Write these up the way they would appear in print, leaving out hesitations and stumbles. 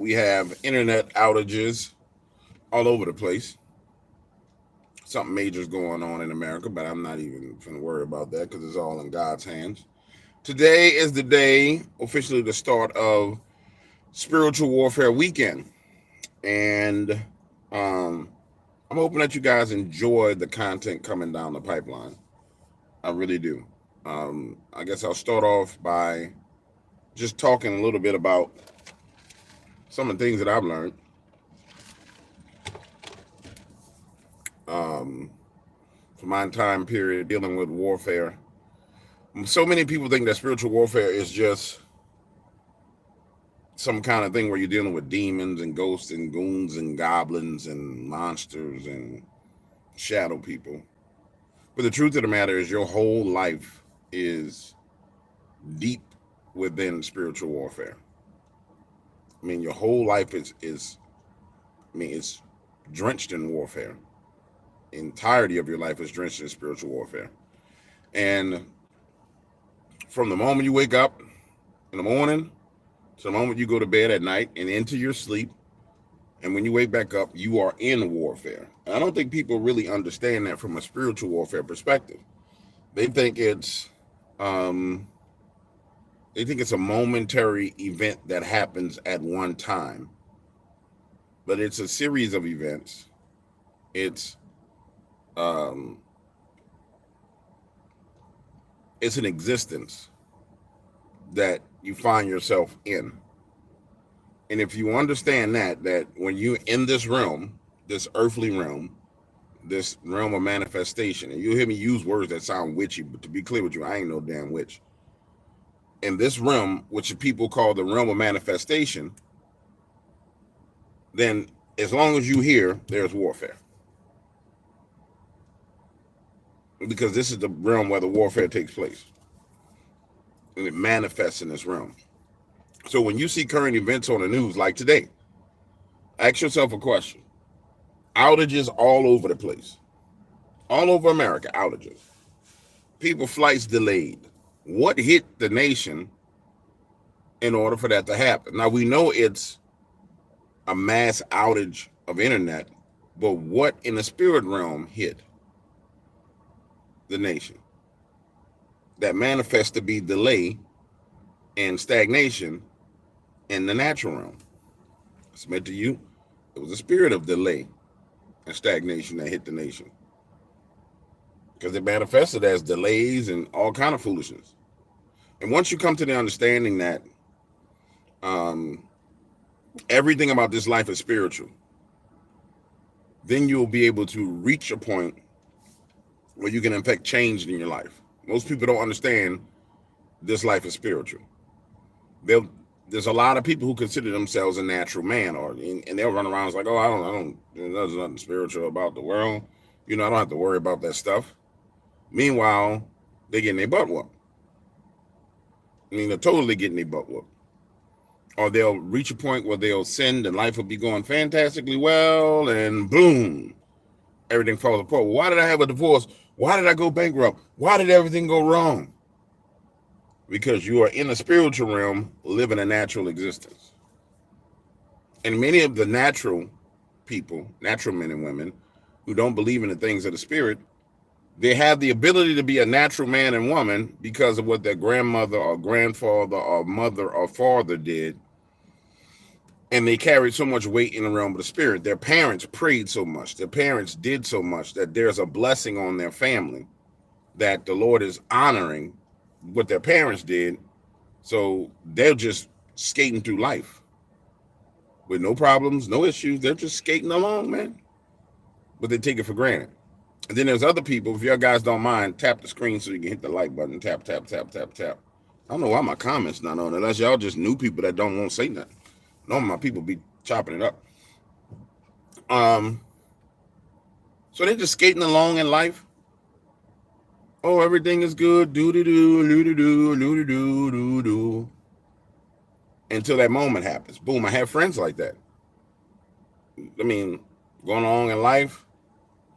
We have internet outages all over the place. Something major is going on in America, but I'm not even going to worry about that because it's all in God's hands. Today is the day, officially the start of Spiritual Warfare Weekend. And um, I'm hoping that you guys enjoy the content coming down the pipeline. I really do. I guess I'll start off by just talking a little bit about some of the things that I've learned um, for my time period dealing with warfare. So many people think that spiritual warfare is just some kind of thing where you're dealing with demons and ghosts and goons and goblins and monsters and shadow people. But the truth of the matter is, your whole life is deep within spiritual warfare. I mean, your whole life it's drenched in warfare. The entirety of your life is drenched in spiritual warfare. And from the moment you wake up in the morning to the moment you go to bed at night and into your sleep, and when you wake back up, you are in warfare. And I don't think people really understand that from a spiritual warfare perspective. They think um, it's a momentary event that happens at one time, but it's a series of events. It's um, it's an existence that you find yourself in. And if you understand that when you're in this realm, this earthly realm, this realm of manifestation, and you'll hear me use words that sound witchy, but to be clear with you, I ain't no damn witch. In this realm, which people call the realm of manifestation, then as long as you hear, there's warfare. Because this is the realm where the warfare takes place. And it manifests in this realm. So when you see current events on the news, like today, ask yourself a question. Outages all over the place. All over America, outages. People flights delayed. What hit the nation in order for that to happen? Now we know it's a mass outage of internet, but what in the spirit realm hit the nation that manifests to be delay and stagnation in the natural realm? I submit to you, it was a spirit of delay and stagnation that hit the nation because it manifested as delays and all kind of foolishness. And once you come to the understanding that um, everything about this life is spiritual, then you'll be able to reach a point where you can affect change in your life. Most people don't understand this life is spiritual. They'll There's a lot of people who consider themselves a natural man, and they'll run around like, oh, I don't, there's nothing spiritual about the world. I don't have to worry about that stuff. Meanwhile, they're getting their butt whooped. They're totally getting their butt whooped. Or they'll reach a point where they'll sin and life will be going fantastically well, and boom, everything falls apart. Why did I have a divorce? Why did I go bankrupt? Why did everything go wrong? Because you are in the spiritual realm living a natural existence. And many of the natural people, natural men and women, who don't believe in the things of the spirit, they have the ability to be a natural man and woman because of what their grandmother or grandfather or mother or father did. And they carried so much weight in the realm of the spirit. Their parents prayed so much. Their parents did so much that there's a blessing on their family that the Lord is honoring what their parents did. So they're just skating through life with no problems, no issues. They're just skating along, man. But they take it for granted. And then there's other people, if y'all guys don't mind, tap the screen so you can hit the like button. Tap, tap, tap, tap, tap. I don't know why my comments not on, unless y'all just new people that don't want to say nothing. Normally my people be chopping it up. Um, so they're just skating along in life. Oh, everything is good. Do do do do do do do do do do. Until that moment happens. Boom! I have friends like that. I mean, going along in life,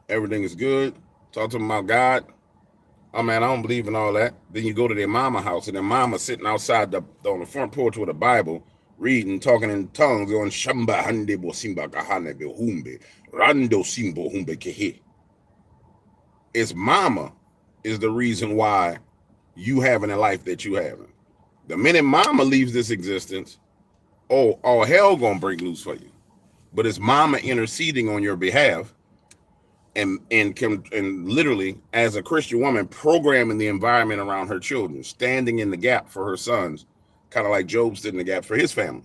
everything is good. Talk to them about God. Oh man, I don't believe in all that. Then you go to their mama house, and their mama sitting outside on the front porch with a Bible, reading, talking in tongues, going shamba hande bo simba kahane be humbe, rando simbo humbe kehe. Its mama is the reason why you having a life that you having. The minute mama leaves this existence, all hell gonna break loose for you. But it's mama interceding on your behalf and literally, as a Christian woman, programming the environment around her children, standing in the gap for her sons, kind of like Job stood in the gap for his family.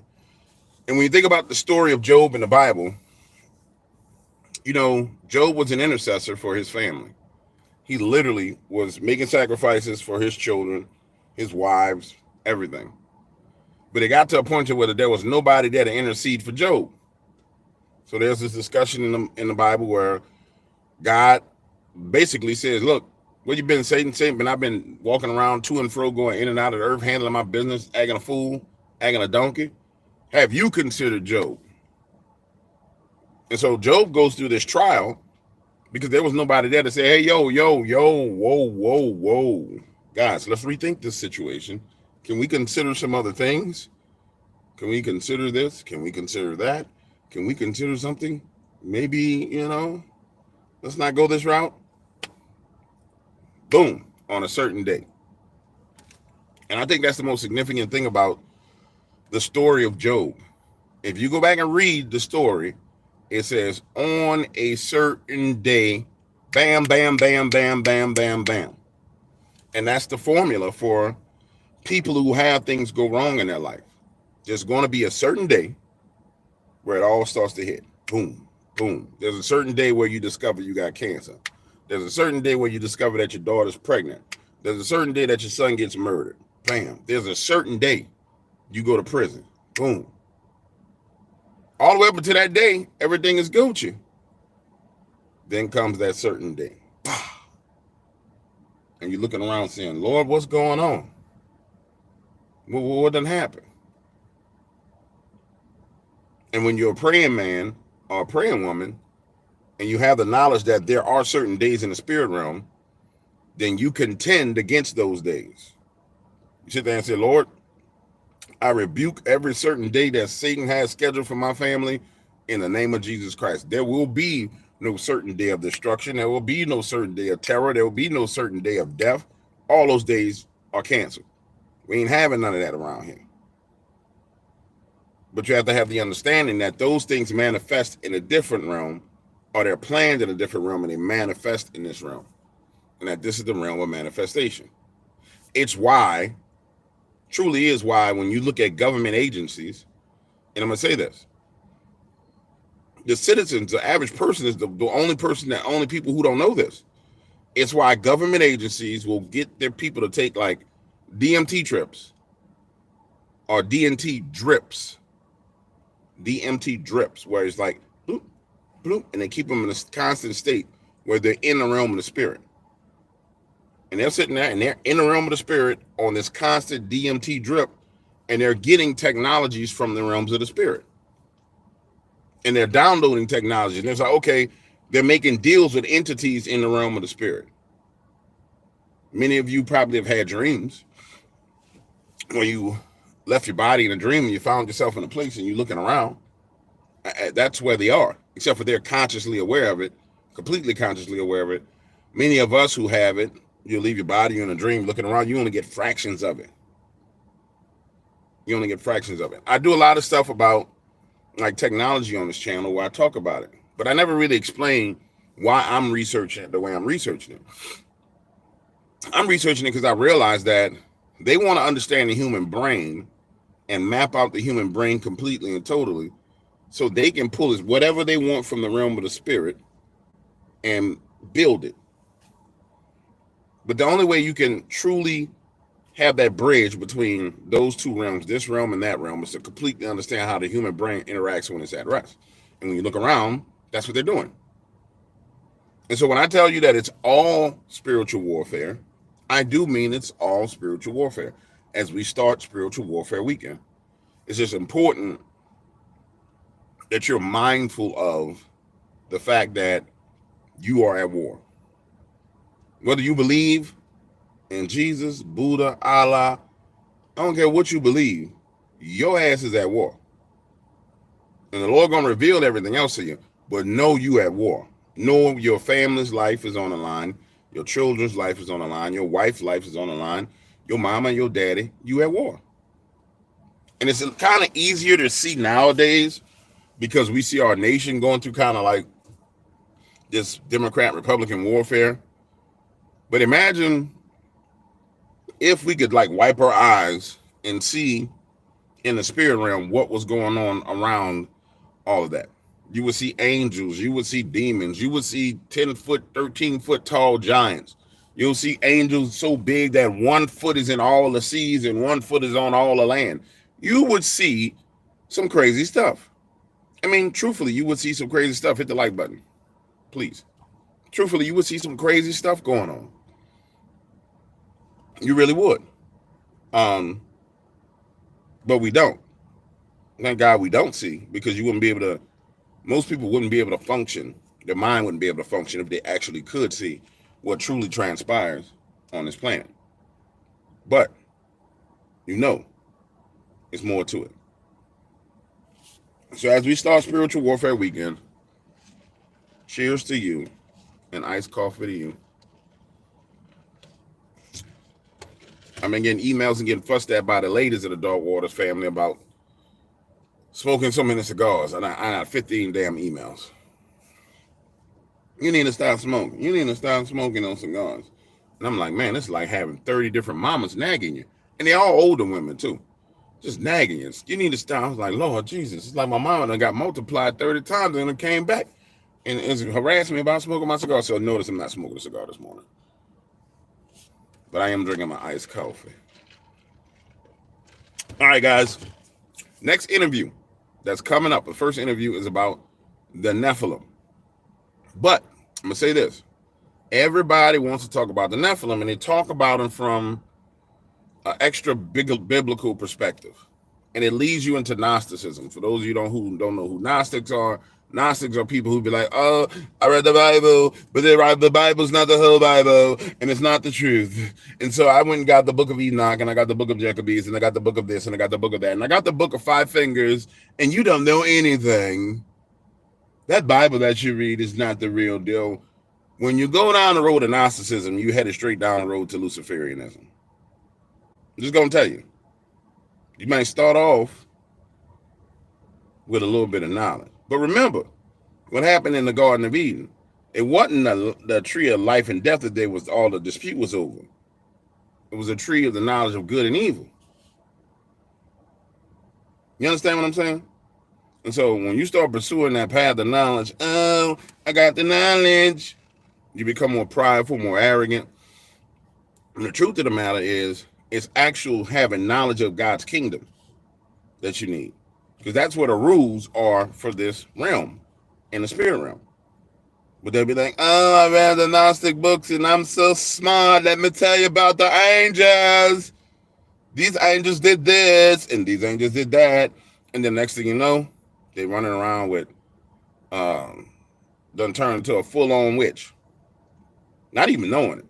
And when you think about the story of Job in the Bible, Job was an intercessor for his family. He literally was making sacrifices for his children, his wives, everything. But it got to a point to where there was nobody there to intercede for Job. So there's this discussion in the Bible where God basically says, look, where you been, Satan? Satan, I've been walking around to and fro, going in and out of the earth, handling my business, acting a fool, acting a donkey. Have you considered Job? And so Job goes through this trial because there was nobody there to say, hey, yo, whoa. Guys, let's rethink this situation. Can we consider some other things? Can we consider this? Can we consider that? Can we consider something? Maybe, let's not go this route. Boom, on a certain day. And I think that's the most significant thing about the story of Job. If you go back and read the story, it says on a certain day, bam, bam, bam, bam, bam, bam, bam. And that's the formula for people who have things go wrong in their life. There's going to be a certain day where it all starts to hit. Boom, boom. There's a certain day where you discover you got cancer. There's a certain day where you discover that your daughter's pregnant. There's a certain day that your son gets murdered. Bam. There's a certain day you go to prison. Boom. All the way up until that day, everything is Gucci. Then comes that certain day. And you're looking around saying, Lord, what's going on? What done happened? And when you're a praying man or a praying woman, and you have the knowledge that there are certain days in the spirit realm, then you contend against those days. You sit there and say, Lord, I rebuke every certain day that Satan has scheduled for my family in the name of Jesus Christ. There will be no certain day of destruction. There will be no certain day of terror. There will be no certain day of death. All those days are canceled. We ain't having none of that around here. But you have to have the understanding that those things manifest in a different realm, or they're planned in a different realm, and they manifest in this realm. And that this is the realm of manifestation. It's why, truly is why, when you look at government agencies, and I'm going to say this, the citizens, the average person is the only people who don't know this. It's why government agencies will get their people to take like DMT trips or DNT drips. DMT drips, where it's like, bloop, bloop, and they keep them in a constant state where they're in the realm of the spirit. And they're sitting there and they're in the realm of the spirit on this constant DMT drip, and they're getting technologies from the realms of the spirit. And they're downloading technology. And it's like, okay, they're making deals with entities in the realm of the spirit. Many of you probably have had dreams where you left your body in a dream and you found yourself in a place and you're looking around. That's where they are, except for they're consciously aware of it, completely consciously aware of it. Many of us who have it, you leave your body, you're in a dream looking around, you only get fractions of it. You only get fractions of it. I do a lot of stuff about like technology on this channel where I talk about it, but I never really explain why I'm researching it the way I'm researching it. I'm researching it because I realized that they want to understand the human brain and map out the human brain completely and totally so they can pull whatever they want from the realm of the spirit and build it. But the only way you can truly have that bridge between those two realms, this realm and that realm, is to completely understand how the human brain interacts when it's at rest. And when you look around, that's what they're doing. And so when I tell you that it's all spiritual warfare, I do mean it's all spiritual warfare. As we start Spiritual Warfare Weekend, it's just important that you're mindful of the fact that you are at war. Whether you believe in Jesus, Buddha, Allah, I don't care what you believe, your ass is at war. And the Lord gonna reveal everything else to you, but know you at war. Know your family's life is on the line, your children's life is on the line, your wife's life is on the line, your mama and your daddy, you at war. And it's kind of easier to see nowadays because we see our nation going through kind of like this Democrat-Republican warfare. But imagine if we could like wipe our eyes and see in the spirit realm what was going on around all of that. You would see angels, you would see demons, you would see 10-foot, 13-foot tall giants. You'll see angels so big that 1 foot is in all the seas and 1 foot is on all the land. You would see some crazy stuff. I mean, truthfully, you would see some crazy stuff. Hit the like button, please. Truthfully, you would see some crazy stuff going on. You really would. But we don't. Thank God we don't see, because you wouldn't be able to, most people wouldn't be able to function. Their mind wouldn't be able to function if they actually could see what truly transpires on this planet. But, you know, it's more to it. So as we start Spiritual Warfare Weekend, cheers to you and iced coffee to you. I've been getting emails and getting fussed at by the ladies of the Dog Waters family about smoking so many cigars. I got 15 damn emails. You need to stop smoking. You need to stop smoking those cigars. And I'm like, man, it's like having 30 different mamas nagging you. And they're all older women, too. Just nagging you. You need to stop. I was like, Lord Jesus. It's like my mama done got multiplied 30 times and it came back and it's harassing me about smoking my cigar. So notice I'm not smoking a cigar this morning. But I am drinking my iced coffee. All right, guys. Next interview that's coming up. The first interview is about the Nephilim. But I'm going to say this. Everybody wants to talk about the Nephilim, and they talk about them from an extra biblical perspective. And it leads you into Gnosticism. For those of you who don't know who Gnostics are people who be like, oh, I read the Bible, but the Bible's not the whole Bible, and it's not the truth. And so I went and got the book of Enoch, and I got the book of Jacobees, and I got the book of this, and I got the book of that, and I got the book of Five Fingers, and you don't know anything. That Bible that you read is not the real deal. When you go down the road of Gnosticism, you headed straight down the road to Luciferianism. I'm just going to tell you. You might start off with a little bit of knowledge. But remember, what happened in the Garden of Eden, it wasn't the tree of life and death that all the dispute was over. It was a tree of the knowledge of good and evil. You understand what I'm saying? And so when you start pursuing that path of knowledge, oh, I got the knowledge, you become more prideful, more arrogant. And the truth of the matter is, it's actual having knowledge of God's kingdom that you need. Because that's where the rules are for this realm, in the spirit realm. But they'll be like, oh, I read the Gnostic books and I'm so smart. Let me tell you about the angels. These angels did this and these angels did that. And the next thing you know, they're running around with, done turned into a full-on witch. Not even knowing it.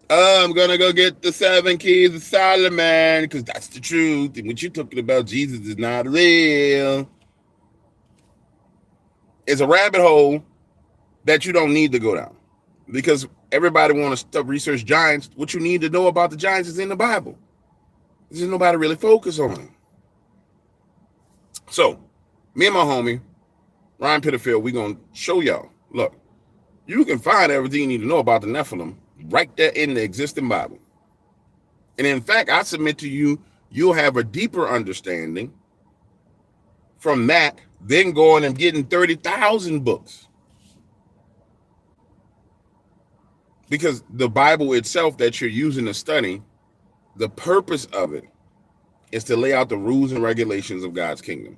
Oh, I'm going to go get the 7 keys of Solomon because that's the truth. And what you're talking about, Jesus is not real. It's a rabbit hole that you don't need to go down because everybody wants to research giants. What you need to know about the giants is in the Bible. There's nobody really focused on it. So, me and my homie, Ryan Pitterfield, we're going to show y'all. Look, you can find everything you need to know about the Nephilim right there in the existing Bible. And in fact, I submit to you, you'll have a deeper understanding from that than going and getting 30,000 books. Because the Bible itself that you're using to study, the purpose of it is to lay out the rules and regulations of God's kingdom.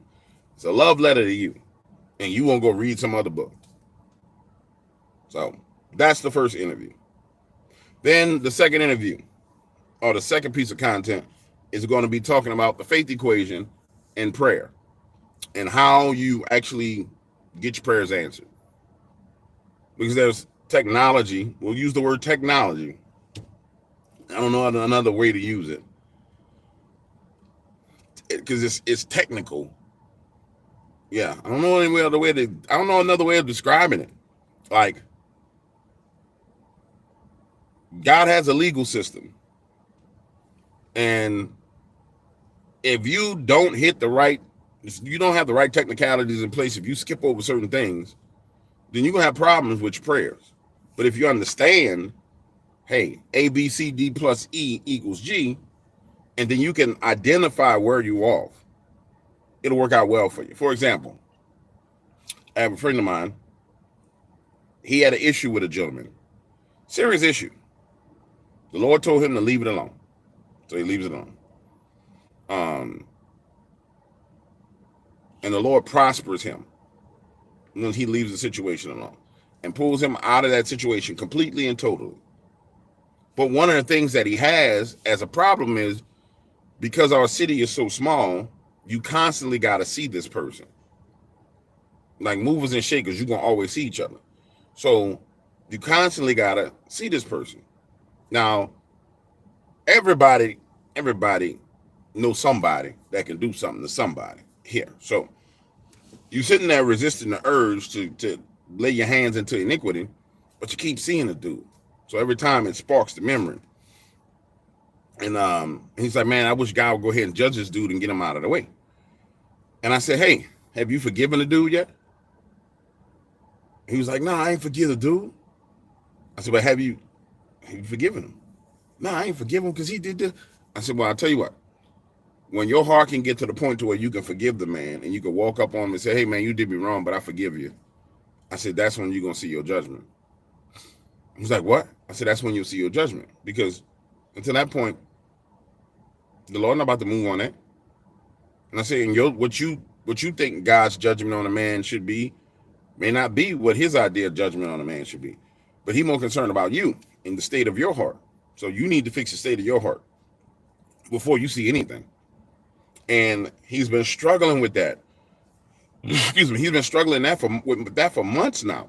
It's a love letter to you, and you won't go read some other book. So that's the first interview. Then the second interview, or the second piece of content, is going to be talking about the faith equation and prayer and how you actually get your prayers answered. Because there's technology. We'll use the word technology. I don't know another way to use it. because it's technical. Yeah, I don't know any other way to. I don't know another way of describing it. Like, God has a legal system, and if you don't hit the right, if you don't have the right technicalities in place, if you skip over certain things, then you're gonna have problems with your prayers. But if you understand, hey, A, B, C, D plus E equals G, and then you can identify where you're off, it'll work out well for you. For example, I have a friend of mine. He had an issue with a gentleman, serious issue. The Lord told him to leave it alone, so he leaves it alone. Um, and the Lord prospers him when he leaves the situation alone and pulls him out of that situation completely and totally. But one of the things that he has as a problem is because our city is so small, you constantly got to see this person. Like movers and shakers, you're going to always see each other. So you constantly got to see this person. Now, everybody knows somebody that can do something to somebody here. So you sitting there resisting the urge to lay your hands into iniquity, but you keep seeing the dude. So every time it sparks the memory. And he's like, man, I wish God would go ahead and judge this dude and get him out of the way. And I said, hey, have you forgiven the dude yet? He was like, no, I ain't forgive the dude. I said, but have you forgiven him? No, I ain't forgive him because he did this. I said, well, I'll tell you what. When your heart can get to the point to where you can forgive the man and you can walk up on him and say, hey, man, you did me wrong, but I forgive you. I said, that's when you're going to see your judgment. He's like, what? I said, that's when you'll see your judgment. Because until that point, the Lord not about to move on that. And I said, and what you think God's judgment on a man should be may not be what his idea of judgment on a man should be. But he's more concerned about you in the state of your heart. So you need to fix the state of your heart before you see anything. And he's been struggling with that. Excuse me. He's been struggling with that for months now.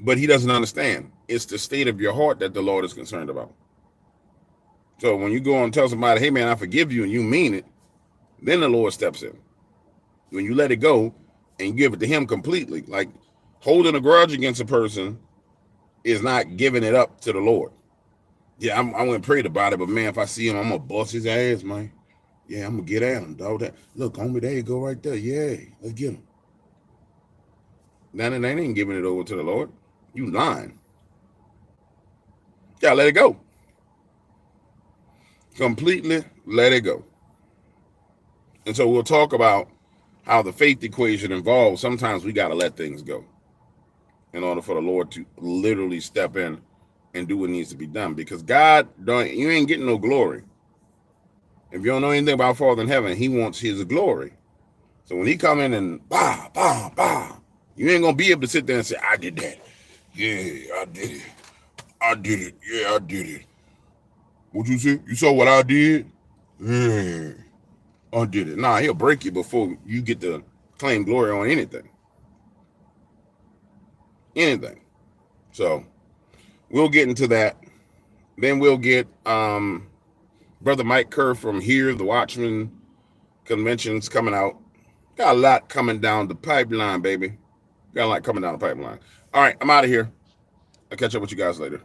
But he doesn't understand. It's the state of your heart that the Lord is concerned about. So when you go and tell somebody, hey, man, I forgive you, and you mean it, then the Lord steps in. When you let it go and you give it to him completely, like holding a grudge against a person is not giving it up to the Lord. Yeah, I went and prayed about it, but man, if I see him, I'm going to bust his ass, man. Yeah, I'm going to get at him, dog. Look, homie, there you go right there. Yeah, let's get him. Now, they ain't giving it over to the Lord. You lying. Yeah, let it go. Completely let it go. And so we'll talk about how the faith equation involves. Sometimes we got to let things go in order for the Lord to literally step in and do what needs to be done. Because God, you ain't getting no glory. If you don't know anything about Father in heaven, he wants his glory. So when he come in and bah, bah, bah, you ain't going to be able to sit there and say, I did that. Yeah, I did it. I did it. Yeah, I did it. What you say? You saw what I did? Yeah, I did it. Nah, he'll break you before you get to claim glory on anything. Anything. So we'll get into that. Then we'll get Brother Mike Kerr from here, the Watchman Convention's coming out. Got a lot coming down the pipeline, baby. Got a lot coming down the pipeline. All right, I'm out of here. I'll catch up with you guys later.